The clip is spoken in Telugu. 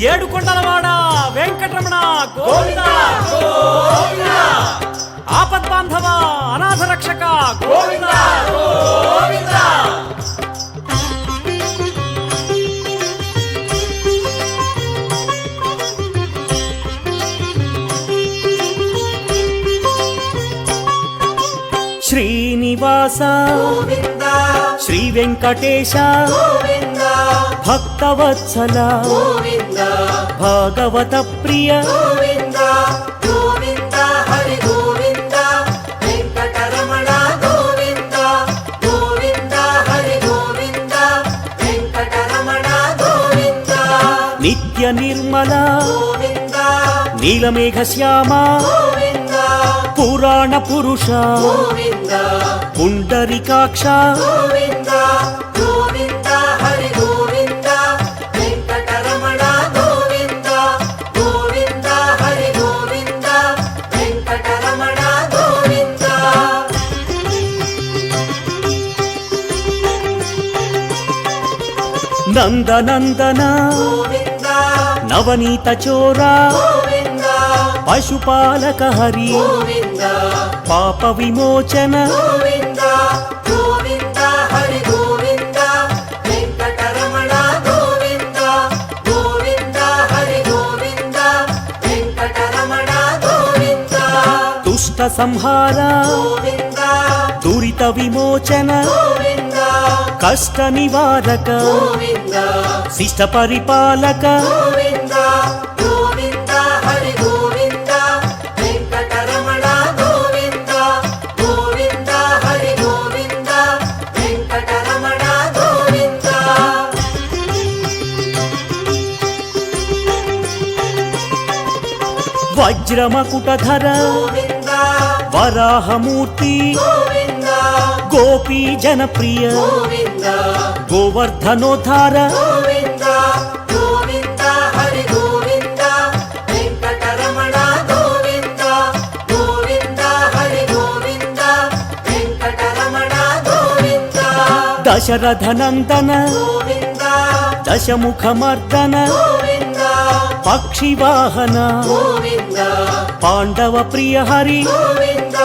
ఏడుకొండలవాడ వెంకటరమణ గోవింద గోవింద, ఆపద్బాంధవ అనాథ రక్షక గోవింద గోవింద. శ్రీనివాస గోవింద శ్రీ వెంకటేశ గోవింద భక్తవత్సల గోవింద భాగవత ప్రియ గోవింద గోవింద హరి గోవింద వెంకటరమణ గోవింద గోవింద హరి గోవింద వెంకటరమణ గోవింద నిత్య నిర్మల గోవింద నీలమేఘ శ్యామ గోవింద పురాణ పురుష గోవింద పుండరీకాక్ష గోవింద గోవింద హరి గోవింద వెంకటరమణ గోవింద గోవింద హరి గోవింద వెంకటరమణ గోవింద. నందనందన గోవింద నవనీత చోర గోవింద పశుపాలక హరి గోవింద పాప విమోచన గోవింద గోవింద హరి గోవింద వెంకటరమణ గోవింద గోవింద హరి గోవింద వెంకటరమణ గోవింద. దుష్ట సంహార గోవింద దురిత విమోచన గోవింద కష్ట నివారక గోవింద శిష్ట పరిపాలక గోవింద గోవింద హరి గోవింద వెంకటరమణ గోవింద గోవింద హరి గోవింద వెంకటరమణ గోవింద. వజ్రమకుటధర గోవింద వరాహమూర్తి గోవింద గోపీ జనప్రియ గోవింద గోవర్ధనోద్ధార గోవింద గోవింద హరి గోవింద వెంకటరమణ గోవింద గోవింద హరి గోవింద వెంకటరమణ గోవింద. దశరథ నందన గోవింద దశముఖమర్దన గోవింద పక్షివాహన గోవింద పాండవ ప్రియ హరి గోవింద